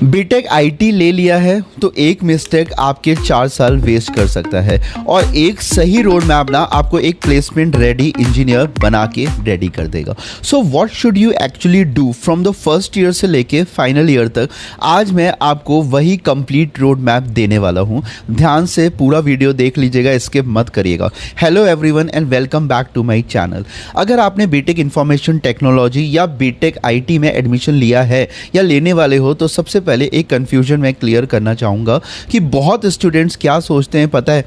BTech IT ले लिया है तो एक मिस्टेक आपके 4 साल वेस्ट कर सकता है और एक सही रोड मैप ना आपको एक प्लेसमेंट रेडी इंजीनियर बना के रेडी कर देगा। So what should you actually do from the first year से लेके फाइनल ईयर तक, आज मैं आपको वही कंप्लीट रोड मैप देने वाला हूँ। ध्यान से पूरा वीडियो देख लीजिएगा, स्किप मत करिएगा। Hello everyone and welcome back to my channel. अगर आपने बीटेक इंफॉर्मेशन टेक्नोलॉजी या बीटेक आईटी में एडमिशन लिया है या लेने वाले हो तो सबसे पहले एक कंफ्यूजन मैं क्लियर करना चाहूँगा कि बहुत स्टूडेंट्स क्या सोचते हैं पता है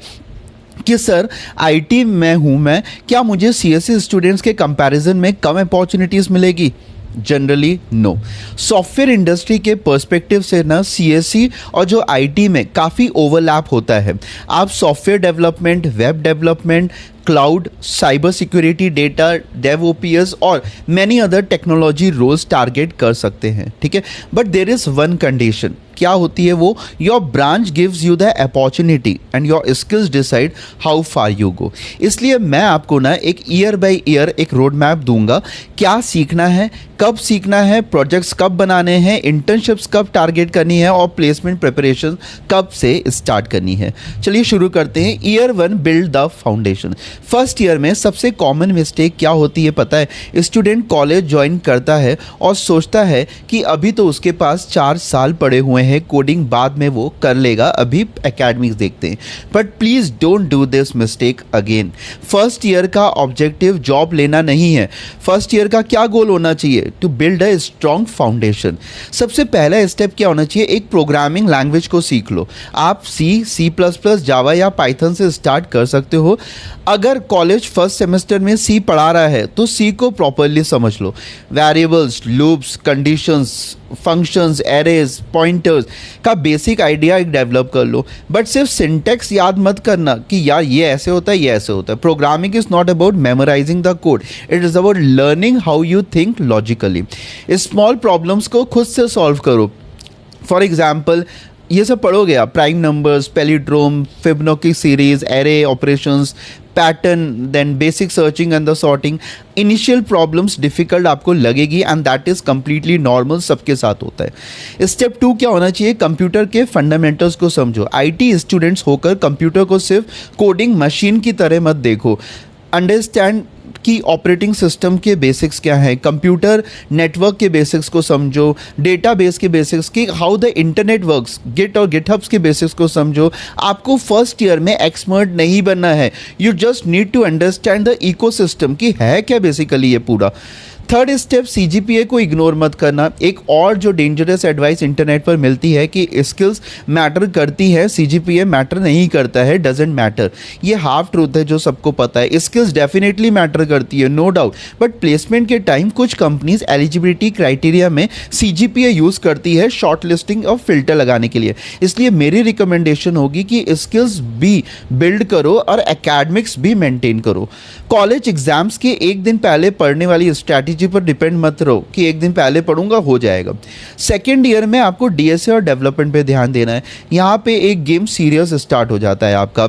कि सर आईटी में हूँ मैं, क्या मुझे सीएसई स्टूडेंट्स के कंपैरिजन में कम अपॉर्चुनिटीज़ मिलेगी? Generally no. सॉफ्टवेयर इंडस्ट्री के पर्सपेक्टिव से ना सीएसई और जो आईटी में काफ़ी ओवरलैप होता है। आप software development, web development, cloud, cyber security, data, DevOps और many other technology roles target कर सकते हैं, ठीक है। But there is one condition, क्या होती है वो? Your branch gives you the opportunity and your skills decide how far you go. इसलिए मैं आपको ना एक ईयर बाय ईयर एक रोड मैप दूंगा, क्या सीखना है, कब सीखना है, प्रोजेक्ट्स कब बनाने हैं, इंटर्नशिप्स कब टारगेट करनी है और प्लेसमेंट प्रिपरेशन कब से स्टार्ट करनी है। चलिए शुरू करते हैं। Year 1 build the foundation. First year में सबसे कॉमन मिस्टेक क्या होती है पता है? स्टूडेंट कॉलेज ज्वाइन करता है और सोचता है कि अभी तो उसके पास 4 साल पड़े हुए हैं, कोडिंग बाद में वो कर लेगा, अभी एकेडमिक्स देखते हैं। But please don't do this mistake again. First year का ऑब्जेक्टिव जॉब लेना नहीं है। फर्स्ट ईयर का क्या गोल होना चाहिए? To build a strong foundation. सबसे पहला स्टेप क्या होना चाहिए? एक प्रोग्रामिंग लैंग्वेज को सीख लो। आप C++, जावा या पाइथन से स्टार्ट कर सकते हो। अगर कॉलेज फर्स्ट सेमेस्टर में सी पढ़ा रहा है तो सी को प्रॉपरली समझ लो। Variables, loops, conditions, functions, arrays, pointers का बेसिक आइडिया एक डेवलप कर लो। बट सिर्फ सिंटेक्स याद मत करना कि यार ये ऐसे होता है, ये ऐसे होता है। Programming is not about memorising the code, it is about learning how you think logically. Small problems को खुद से सॉल्व करो। फॉर एग्जाम्पल ये सब पढ़ोगे आप, prime numbers, palindrome, Fibonacci series, array operations, pattern, then basic searching and the sorting. Initial problems difficult आपको लगेगी and that is completely normal, सबके साथ होता है। स्टेप 2 क्या होना चाहिए? कंप्यूटर के फंडामेंटल्स को समझो। आईटी स्टूडेंट्स होकर कंप्यूटर को सिर्फ कोडिंग मशीन की तरह मत देखो। अंडरस्टैंड कि ऑपरेटिंग सिस्टम के बेसिक्स क्या हैं, कंप्यूटर नेटवर्क के बेसिक्स को समझो, डेटाबेस के बेसिक्स की, how the internet works, git और गिटहब्स के बेसिक्स को समझो। आपको फर्स्ट ईयर में एक्सपर्ट नहीं बनना है, you just need to understand the ecosystem कि है क्या बेसिकली ये पूरा। थर्ड स्टेप, सीजीपीए को इग्नोर मत करना। एक और जो डेंजरस एडवाइस इंटरनेट पर मिलती है कि स्किल्स मैटर करती है, सीजीपीए मैटर नहीं करता है, डजेंट मैटर। ये हाफ ट्रूथ है जो सबको पता है। स्किल्स डेफिनेटली मैटर करती है, नो डाउट, बट प्लेसमेंट के टाइम कुछ कंपनीज एलिजिबिलिटी क्राइटेरिया में सीजीपीए यूज़ करती है शॉर्ट लिस्टिंग और फिल्टर लगाने के लिए। इसलिए मेरी रिकमेंडेशन होगी कि स्किल्स भी बिल्ड करो और एकेडमिक्स भी मेंटेन करो। कॉलेज एग्जाम्स के एक दिन पहले पढ़ने वाली स्ट्रैटेजी पर डिपेंड मत रहो कि एक दिन पहले पढ़ूंगा हो जाएगा। सेकेंड ईयर में आपको डीएसए और डेवलपमेंट पे ध्यान देना है। यहाँ पे एक गेम सीरियस स्टार्ट हो जाता है आपका।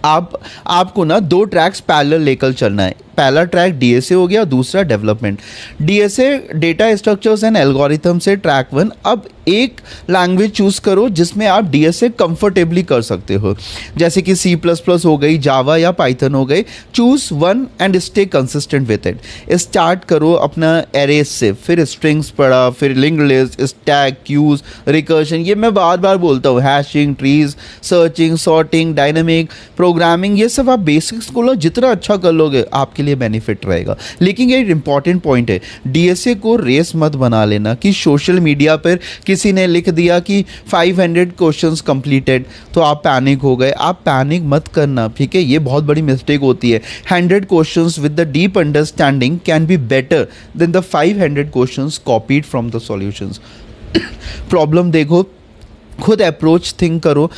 आपको ना 2 ट्रैक्स पैरेलल लेकर चलना है। पहला ट्रैक डीएसए हो गया, दूसरा development. DSA data structures and algorithm से ट्रैक 1। अब एक लैंग्वेज चूज करो जिसमें आप डीएसए कंफर्टेबली कर सकते हो, जैसे कि C++ हो गई, जावा या पाइथन हो गई। Choose 1 and stay consistent with it. Start करो अपना एरेज से, फिर स्ट्रिंग्स पढ़ा, फिर linked list, stack, queues, recursion, ये मैं बार बार बोलता हूँ, hashing, trees, searching, sorting, dynamic programming, ये सब आप बेसिक्स को लो। जितना अच्छा कर लोगे आपके लिए बेनिफिट रहेगा। लेकिन ये इंपॉर्टेंट पॉइंट है, डीएसए को रेस मत बना लेना कि सोशल मीडिया पर किसी ने लिख दिया कि 500 क्वेश्चंस कंप्लीटेड तो आप पैनिक हो गए। आप पैनिक मत करना, ठीक है, ये बहुत बड़ी मिस्टेक होती है। 100 questions with the deep understanding can be better than the 500 questions copied from the solutions. Problem देखो, खुद अप्रोच थिंक करो,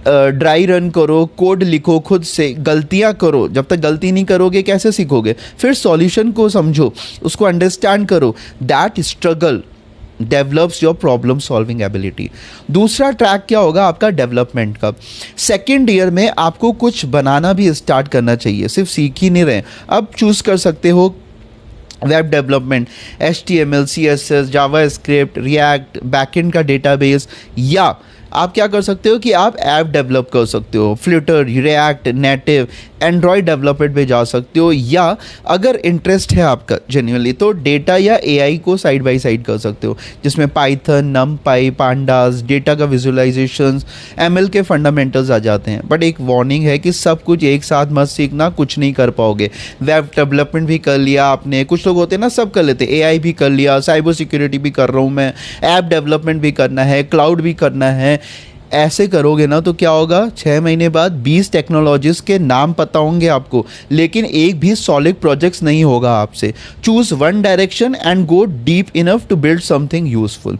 ड्राई रन करो, कोड लिखो खुद से, गलतियां करो। जब तक गलती नहीं करोगे कैसे सीखोगे? फिर सॉल्यूशन को समझो, उसको अंडरस्टैंड करो। That struggle develops your problem solving ability. दूसरा ट्रैक क्या होगा आपका? डेवलपमेंट का। सेकेंड ईयर में आपको कुछ बनाना भी स्टार्ट करना चाहिए, सिर्फ सीख ही नहीं रहे। अब चूज़ कर सकते हो वेब डेवलपमेंट, HTML, CSS, जावा स्क्रिप्ट, रिएक्ट, बैकएंड का डेटाबेस, या आप क्या कर सकते हो कि आप ऐप डेवलप कर सकते हो, Flutter, react, native, Android development पे जा सकते हो, या अगर इंटरेस्ट है आपका जेन्युइनली तो डेटा या AI को साइड बाय साइड कर सकते हो, जिसमें पाइथन, नमपाई, पांडास, डेटा का विजुअलाइजेशंस, ML के फंडामेंटल्स आ जाते हैं। बट एक वार्निंग है कि सब कुछ एक साथ मत सीखना, कुछ नहीं कर पाओगे। वेब डेवलपमेंट भी कर लिया आपने, कुछ लोग होते हैं ना सब कर लेते, AI भी कर लिया, साइबर सिक्योरिटी भी कर रहा हूँ मैं, ऐप डेवलपमेंट भी करना है, क्लाउड भी करना है। ऐसे करोगे ना तो क्या होगा, 6 महीने बाद 20 टेक्नोलॉजीज के नाम पता होंगे आपको, लेकिन एक भी सॉलिड प्रोजेक्ट्स नहीं होगा आपसे। Choose one direction and go deep enough to build something useful.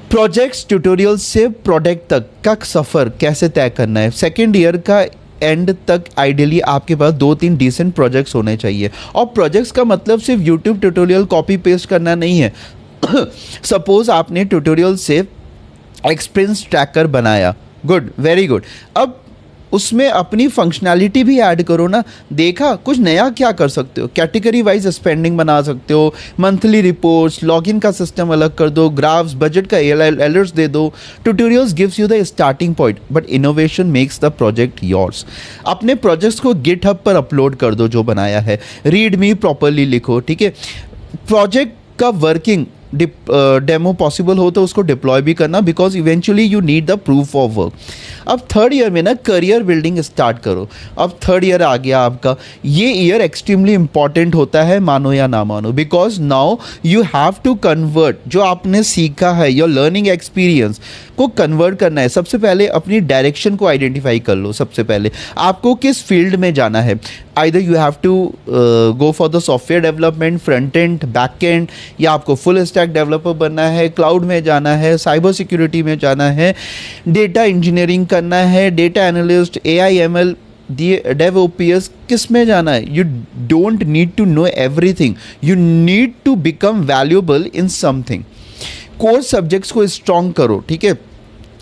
Projects, tutorial से प्रोडक्ट तक का सफ़र कैसे तय करना है। सेकेंड ईयर का एंड तक आइडियली आपके पास 2-3 डिसेंट प्रोजेक्ट्स होने चाहिए। और प्रोजेक्ट्स का मतलब सिर्फ यूट्यूब ट्यूटोरियल कॉपी पेस्ट करना नहीं है। सपोज आपने ट्यूटोरियल से एक्सपीरियंस ट्रैकर बनाया, गुड, वेरी गुड। अब उसमें अपनी फंक्शनैलिटी भी ऐड करो ना। देखा कुछ नया क्या कर सकते हो, कैटेगरी वाइज स्पेंडिंग बना सकते हो, मंथली रिपोर्ट्स, लॉगिन का सिस्टम अलग कर दो, ग्राफ्स, बजट का अलर्ट्स दे दो। Tutorials gives you the starting point but innovation makes the project yours. अपने प्रोजेक्ट्स को गिटहब पर अपलोड कर दो जो बनाया है, रीड मी प्रॉपरली लिखो, ठीक है। प्रोजेक्ट का वर्किंग डेमो पॉसिबल हो तो उसको डिप्लॉय भी करना, because eventually you need the proof of work. अब थर्ड ईयर में ना करियर बिल्डिंग स्टार्ट करो। अब थर्ड ईयर आ गया आपका, ये ईयर एक्सट्रीमली इंपॉर्टेंट होता है, मानो या ना मानो, because now you have to convert जो आपने सीखा है, योर लर्निंग एक्सपीरियंस को कन्वर्ट करना है। सबसे पहले अपनी डायरेक्शन को आइडेंटिफाई कर लो। सबसे पहले आपको किस फील्ड में जाना है। Either you have to go for the software development, front end, back end, या आपको फुल स्टैक डेवलपर बनना है, क्लाउड में जाना है, साइबर सिक्योरिटी में जाना है, डेटा इंजीनियरिंग करना है, डेटा एनालिस्ट, AI/ML, DevOps, किस में जाना है। You don't need to know everything, you need to become valuable in something. Core subjects को स्ट्रॉन्ग करो, ठीक है।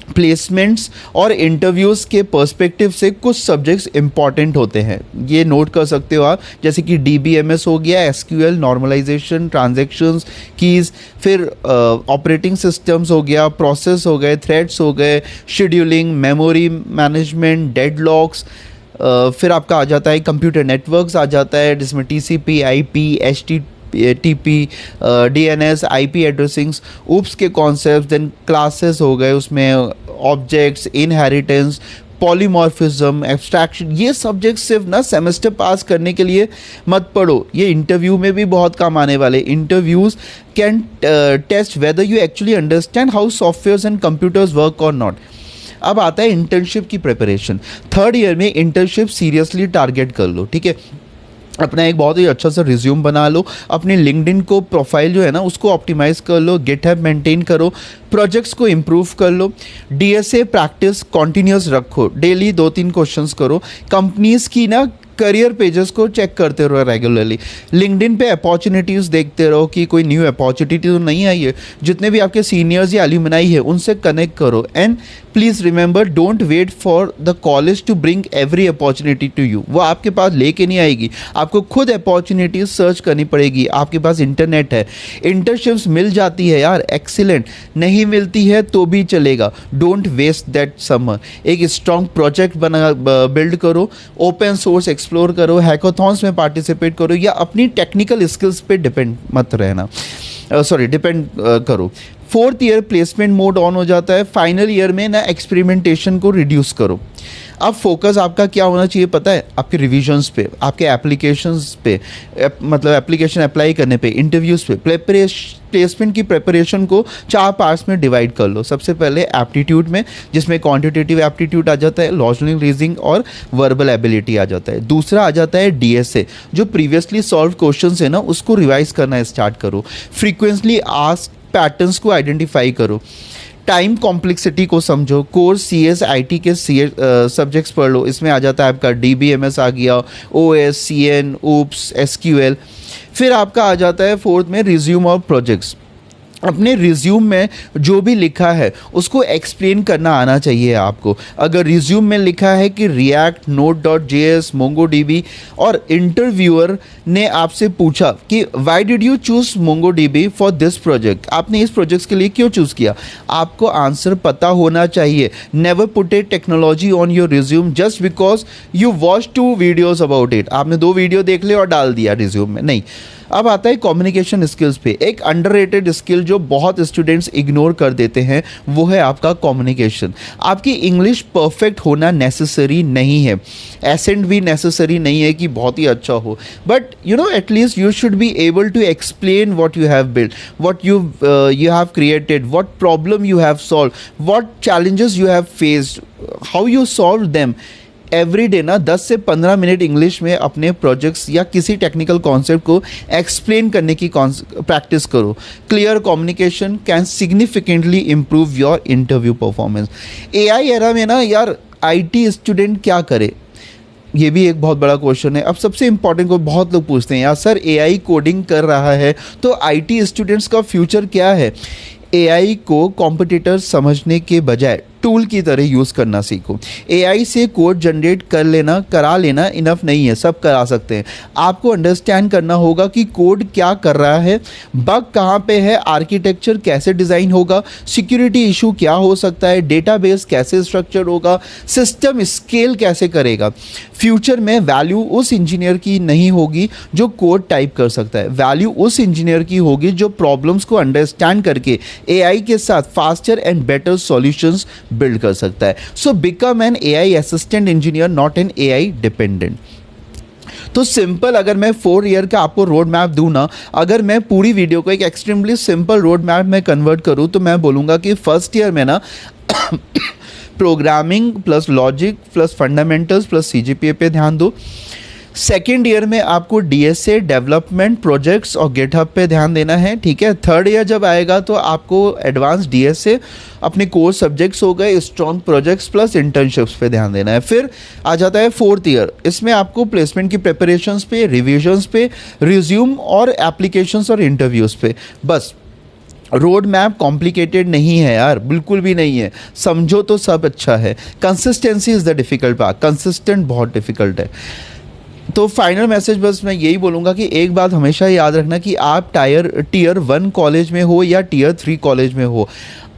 प्लेसमेंट्स और इंटरव्यूज़ के पर्सपेक्टिव से कुछ सब्जेक्ट्स इंपॉर्टेंट होते हैं, ये नोट कर सकते हो आप, जैसे कि DBMS हो गया, SQL, नॉर्मलाइजेशन, ट्रांजैक्शंस, कीज़, फिर ऑपरेटिंग सिस्टम्स हो गया, प्रोसेस हो गए, थ्रेड्स हो गए, शेड्यूलिंग, मेमोरी मैनेजमेंट, डेडलॉक्स, फिर आपका आ जाता है कंप्यूटर नेटवर्क्स आ जाता है, जिसमें TCP, IP, HTTP, DNS, IP एड्रेसिंग्स, UPS के कॉन्सेप्ट, देन क्लासेस हो गए, उसमें ऑब्जेक्ट्स, इनहेरिटेंस, पॉलीमॉर्फिज्म, एब्स्ट्रैक्शन। ये सब्जेक्ट सिर्फ ना सेमेस्टर पास करने के लिए मत पढ़ो, ये इंटरव्यू में भी बहुत काम आने वाले। Interviews can test whether you actually understand how software and computers work और नॉट। अब आता है इंटर्नशिप की प्रिपरेशन। थर्ड ईयर में इंटर्नशिप सीरियसली टारगेट कर लो, ठीक है। अपना एक बहुत ही अच्छा सा रिज्यूम बना लो, अपने लिंक्डइन को प्रोफाइल जो है ना उसको ऑप्टिमाइज़ कर लो, गिटहब मेंटेन करो, प्रोजेक्ट्स को इम्प्रूव कर लो, DSA प्रैक्टिस कॉन्टीन्यूस रखो, डेली 2-3 क्वेश्चंस करो, कंपनीज़ की ना करियर पेजेस को चेक करते रहो रेगुलरली, लिंक्डइन पे अपॉर्चुनिटीज़ देखते रहो कि कोई न्यू अपॉर्चुनिटी तो नहीं आई है, जितने भी आपके सीनियर्स या एल्यूमनाई है उनसे कनेक्ट करो। And please remember, don't wait for the college to bring every opportunity to you, वो आपके पास लेके नहीं आएगी, आपको खुद अपॉर्चुनिटीज सर्च करनी पड़ेगी। आपके पास इंटरनेट है, इंटर्नशिप्स मिल जाती है यार, एक्सीलेंट, नहीं मिलती है तो भी चलेगा, डोंट वेस्ट दैट समर। एक स्ट्रॉन्ग प्रोजेक्ट बना बिल्ड करो, ओपन सोर्स एक्सप्लोर करो, हैकाथॉन्स में पार्टिसिपेट करो, या अपनी टेक्निकल स्किल्स पे डिपेंड मत रहना, डिपेंड करो। Fourth year placement mode on हो जाता है। फाइनल ईयर में ना एक्सपेरिमेंटेशन को रिड्यूस करो। अब फोकस आपका क्या होना चाहिए पता है, आपके रिविजन्स पे, आपके एप्लीकेशंस पे, मतलब एप्लीकेशन अप्लाई करने पे, इंटरव्यूज़ पे। प्लेसमेंट की प्रिपरेशन को 4 पार्ट्स में डिवाइड कर लो। सबसे पहले एप्टीट्यूड में, जिसमें क्वांटिटेटिव एप्टीट्यूड आ जाता है, लॉजिकल रीजनिंग और वर्बल एबिलिटी आ जाता है। दूसरा आ जाता है DSA, जो प्रीवियसली सॉल्व क्वेश्चंस है ना उसको रिवाइज करना स्टार्ट करो। फ्रीक्वेंटली आस्क पैटर्न्स को आइडेंटिफाई करो, टाइम कॉम्प्लेक्सिटी को समझो, कोर्स CS IT के सब्जेक्ट्स पढ़ लो, इसमें आ जाता है आपका DBMS आ गया, OS, CN, UPS, SQL। फिर आपका आ जाता है फोर्थ में रिज्यूम और प्रोजेक्ट्स। अपने रिज्यूम में जो भी लिखा है उसको एक्सप्लेन करना आना चाहिए आपको। अगर रिज्यूम में लिखा है कि रिएक्ट, नोड.js, मोंगोडीबी और इंटरव्यूअर ने आपसे पूछा कि why did you choose MongoDB for this project, आपने इस प्रोजेक्ट के लिए क्यों चूज़ किया, आपको आंसर पता होना चाहिए। Never put A technology on your resume just because you watch 2 videos about it. आपने 2 वीडियो देख लिए और डाल दिया रिज्यूम में, नहीं। अब आता है कम्युनिकेशन स्किल्स पे। एक अंडररेटेड स्किल जो बहुत स्टूडेंट्स इग्नोर कर देते हैं वो है आपका कम्युनिकेशन। आपकी इंग्लिश परफेक्ट होना नेसेसरी नहीं है, एसेंट भी नेसेसरी नहीं है कि बहुत ही अच्छा हो, but you know at least you should be able to explain what you have built, what you have created, what problem you have solve, what challenges you have faced, how you solve them. Every day ना 10 से 15 minute English में अपने projects या किसी technical concept को explain करने की practice करो। Clear communication can significantly improve your interview performance. AI era में ना यार आईटी स्टूडेंट क्या करे, ये भी एक बहुत बड़ा क्वेश्चन है। अब सबसे इंपॉर्टेंट को बहुत लोग पूछते हैं, यार सर एआई कोडिंग कर रहा है तो आईटी स्टूडेंट्स का फ्यूचर क्या है। एआई को कॉम्पिटिटर समझने के बजाय टूल की तरह यूज़ करना सीखो। एआई से कोड जनरेट करा लेना इनफ नहीं है, सब करा सकते हैं। आपको अंडरस्टैंड करना होगा कि कोड क्या कर रहा है, बग कहाँ पे है, आर्किटेक्चर कैसे डिज़ाइन होगा, सिक्योरिटी इशू क्या हो सकता है, डेटाबेस कैसे स्ट्रक्चर होगा, सिस्टम स्केल कैसे करेगा। फ्यूचर में वैल्यू उस इंजीनियर की नहीं होगी जो कोड टाइप कर सकता है, वैल्यू उस इंजीनियर की होगी जो प्रॉब्लम्स को अंडरस्टैंड करके एआई के साथ faster and better solutions build कर सकता है। So become an AI assistant engineer, not an AI dependent. तो सिंपल, अगर मैं 4 ईयर का आपको रोड मैप दूँ ना, अगर मैं पूरी वीडियो को एक एक्सट्रीमली सिंपल रोड मैप में कन्वर्ट करूँ तो मैं बोलूँगा कि फर्स्ट ईयर में ना programming plus logic plus fundamentals plus CGPA पे ध्यान दो। सेकेंड ईयर में आपको डीएसए, डेवलपमेंट, प्रोजेक्ट्स और गिटहब पे ध्यान देना है, ठीक है। थर्ड ईयर जब आएगा तो आपको एडवांस डीएसए, अपने कोर सब्जेक्ट्स हो गए, स्ट्रॉन्ग प्रोजेक्ट्स प्लस इंटर्नशिप्स पे ध्यान देना है। फिर आ जाता है फोर्थ ईयर, इसमें आपको प्लेसमेंट की प्रिपरेशंस पे, रिविजन्स पे, रिज्यूम और एप्लीकेशंस और इंटरव्यूज़ पे। बस रोड मैप कॉम्प्लिकेटेड नहीं है यार, बिल्कुल भी नहीं है, समझो तो सब अच्छा है। Consistency is the difficult part, consistent बहुत डिफ़िकल्ट है। तो फाइनल मैसेज बस मैं यही बोलूँगा कि एक बात हमेशा याद रखना कि आप टीयर 1 कॉलेज में हो या टीयर 3 कॉलेज में हो,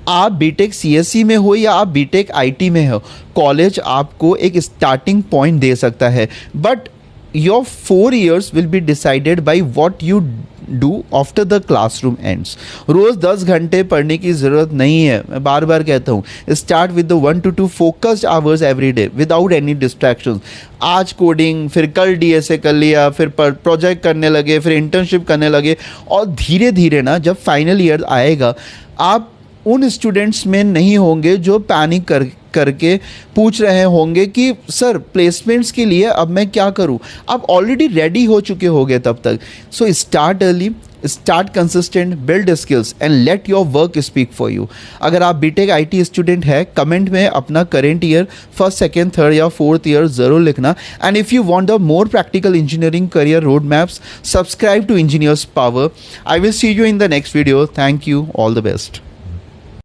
आप बीटेक सीएससी में हो या आप बीटेक आईटी में हो, कॉलेज आपको एक स्टार्टिंग पॉइंट दे सकता है, but your 4 years will be decided by what you do after the classroom ends. रोज़ 10 घंटे पढ़ने की ज़रूरत नहीं है, मैं बार बार कहता हूँ। Start with the 1 to 2 focused hours every day without any distractions. आज कोडिंग, फिर कल डीएसए कर लिया, फिर प्रोजेक्ट करने लगे, फिर इंटर्नशिप करने लगे, और धीरे धीरे ना जब फाइनल ईयर आएगा आप उन स्टूडेंट्स में नहीं होंगे जो पैनिक करके पूछ रहे होंगे कि सर प्लेसमेंट्स के लिए अब मैं क्या करूं। आप ऑलरेडी रेडी हो चुके होंगे तब तक। So start early, start consistent, build skills and let your work speak for you. अगर आप बीटेक आईटी स्टूडेंट है, कमेंट में अपना current year, first, second, third या फोर्थ ईयर ज़रूर लिखना। And if you want the more practical engineering career road maps, subscribe to Engineers Power. I will see you in the next video. Thank you, all the best.